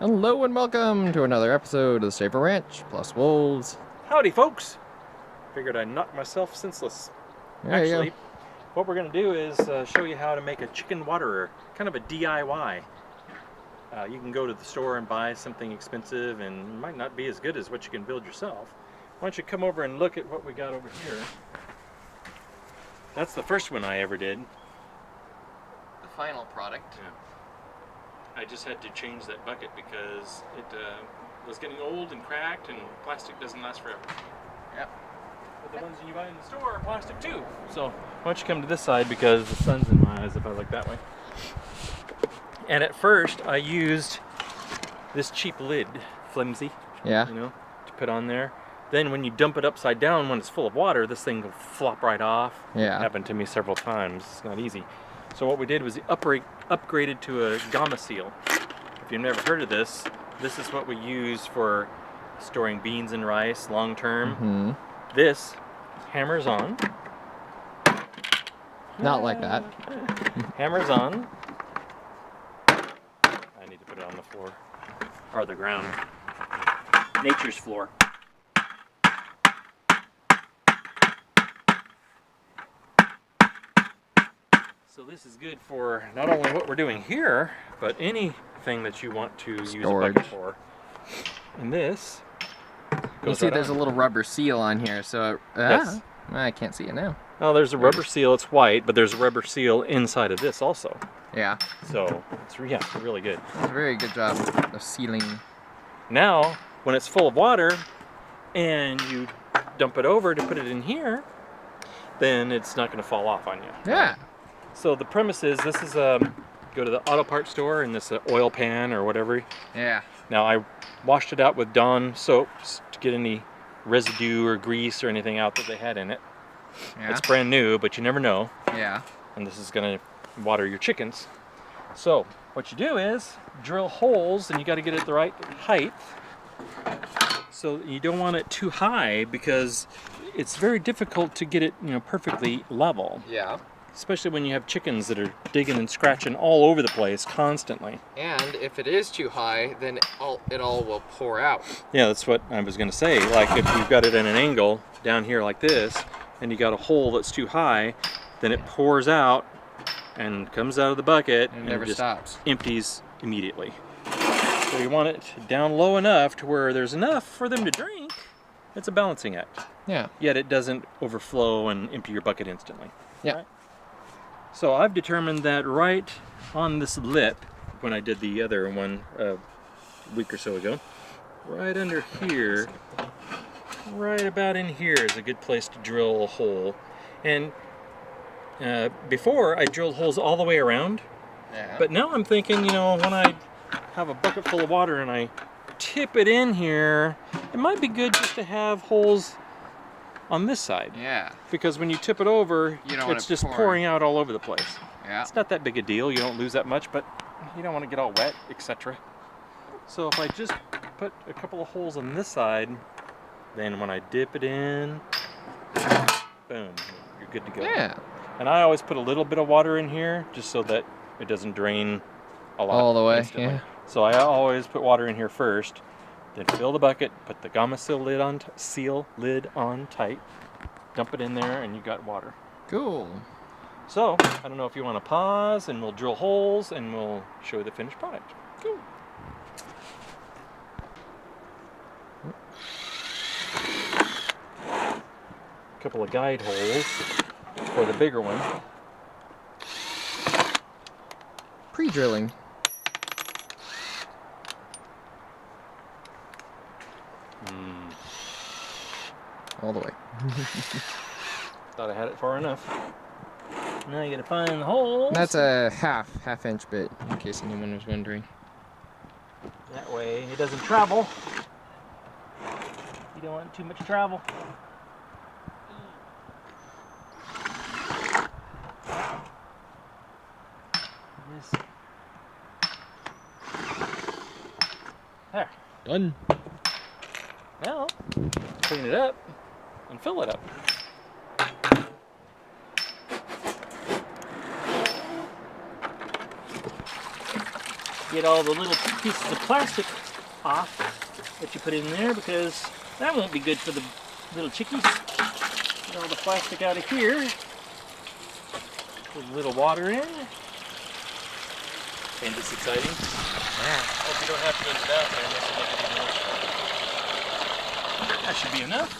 Hello and welcome to another episode of the Safer Ranch plus Wolves. Howdy, folks! Figured I'd knock myself senseless. There you Actually, go. what we're going to do is show you how to make a chicken waterer, kind of a DIY. You can go to the store and buy something expensive and it might not be as good as what you can build yourself. Why don't you come over and look at what we got over here. That's the first one I ever did. The final product. Yeah. I just had to change that bucket because it was getting old and cracked, and plastic doesn't last forever. Yep. But the ones you buy in the store are plastic too. So why don't you come to this side because the sun's in my eyes if I look that way. And at first I used this cheap lid, flimsy, Yeah. you know, to put on there. Then when you dump it upside down when it's full of water, this thing will flop right off. Yeah. It happened to me several times. It's not easy. So what we did was upgraded to a gamma seal. If you've never heard of this, this is what we use for storing beans and rice long term. Mm-hmm. This hammers on. Not like that. Hammers on. I need to put it on the floor. Or the ground. Nature's floor. So this is good for not only what we're doing here, but anything that you want to use a bucket for. And this You see there's a little rubber seal on here, so Yes. I can't see it now. Oh, there's a rubber seal. It's white, but there's a rubber seal inside of this also. Yeah. So it's really good. That's a very good job of sealing. Now, when it's full of water and you dump it over to put it in here, then it's not going to fall off on you. Yeah. So the premise is this is go to the auto parts store and this oil pan or whatever. Yeah. Now I washed it out with Dawn soaps to get any residue or grease or anything out that they had in it. Yeah. It's brand new, but you never know. Yeah. And this is going to water your chickens. So what you do is drill holes, and you got to get it the right height. So you don't want it too high because it's very difficult to get it, perfectly level. Yeah. Especially when you have chickens that are digging and scratching all over the place constantly. And if it is too high, then it all will pour out. Yeah, that's what I was going to say. Like if you've got it at an angle down here like this, and you got a hole that's too high, then it pours out and comes out of the bucket And it never just stops. empties immediately. So you want it down low enough to where there's enough for them to drink. It's a balancing act. Yeah. Yet it doesn't overflow and empty your bucket instantly. Yeah. Right? So I've determined that right on this lip, when I did the other one a week or so ago, right under here, right about in here is a good place to drill a hole. And before I drilled holes all the way around, but now I'm thinking, when I have a bucket full of water and I tip it in here, it might be good just to have holes on this side. Yeah. Because when you tip it over, it's just pouring out all over the place. Yeah. It's not that big a deal. You don't lose that much, but you don't want to get all wet, etc. So if I just put a couple of holes on this side, then when I dip it in, boom, you're good to go. Yeah. And I always put a little bit of water in here just so that it doesn't drain a lot. All the way, instantly. yeah. So I always put water in here first, then fill the bucket, put the gamma seal lid on tight, dump it in there, and you got water. Cool. So I don't know if you want to pause, and we'll drill holes, and we'll show you the finished product. Cool. A couple of guide holes for the bigger one. Pre-drilling. All the way. Thought I had it far enough. Now you gotta find the holes. That's a half inch bit, in case anyone was wondering. That way it doesn't travel. You don't want too much travel. There. Done. Now, clean it up and fill it up. get all the little pieces of plastic off that you put in there, because that won't be good for the little chickies. Get all the plastic out of here. Put a little water in. Ain't this exciting? Yeah. Hope you don't have to go to the bathroom. That should be enough.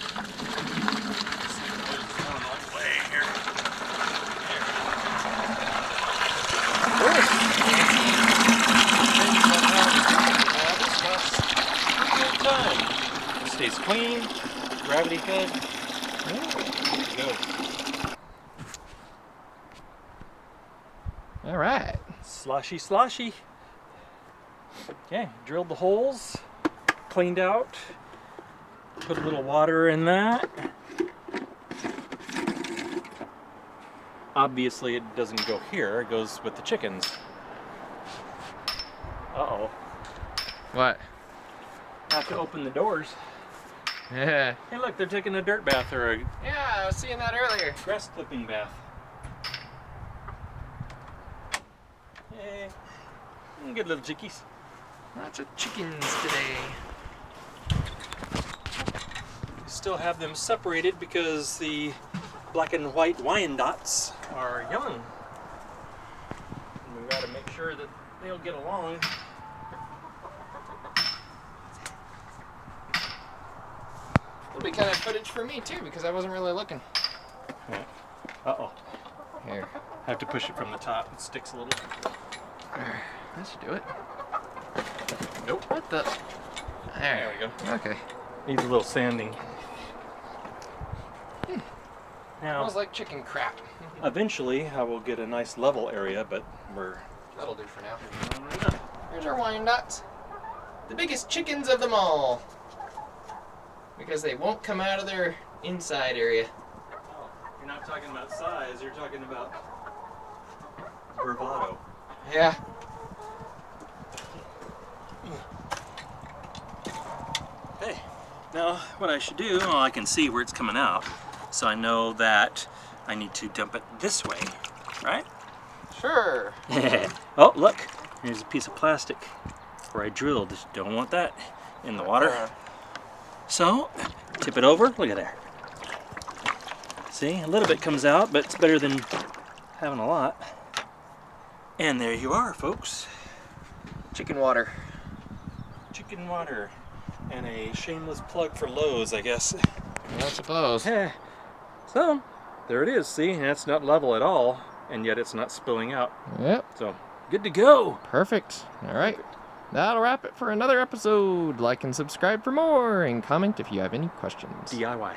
It stays clean, gravity fed. Good. All right. Sloshy, sloshy. Okay, drilled the holes, cleaned out, put a little water in that. Obviously it doesn't go here, it goes with the chickens. Uh-oh. What? Have to open the doors. Yeah. Hey look, they're taking a dirt bath or a Yeah, I was seeing that earlier. grass clipping bath. Hey, good little chickies. Lots of chickens today. Still have them separated because the black and white Wyandottes are young. And we've got to make sure that they'll get along. It'll be kind of footage for me too, because I wasn't really looking. Uh-oh. Here. I have to push it from the top. It sticks a little. There. That should do it. Nope. What the? There we go. Okay. Needs a little sanding. Now, Smells like chicken crap. eventually I will get a nice level area, but That'll do for now. Here's our Wyandottes. The biggest chickens of them all. Because they won't come out of their inside area. Oh, you're not talking about size, you're talking about bravado. Yeah. Hey, now what I should do, well, I can see where it's coming out, so I know that I need to dump it this way, right? Sure. Oh, look, here's a piece of plastic where I drilled. Don't want that in the water. So, tip it over, look at there. See, a little bit comes out, but it's better than having a lot. And there you are, folks. Chicken water. Chicken water. And a shameless plug for Lowe's, I guess. I suppose. So, there it is. See, that's not level at all, and yet it's not spilling out. Yep. So, good to go. Perfect. All right. That'll wrap it for another episode. Like and subscribe for more, and comment if you have any questions. DIY.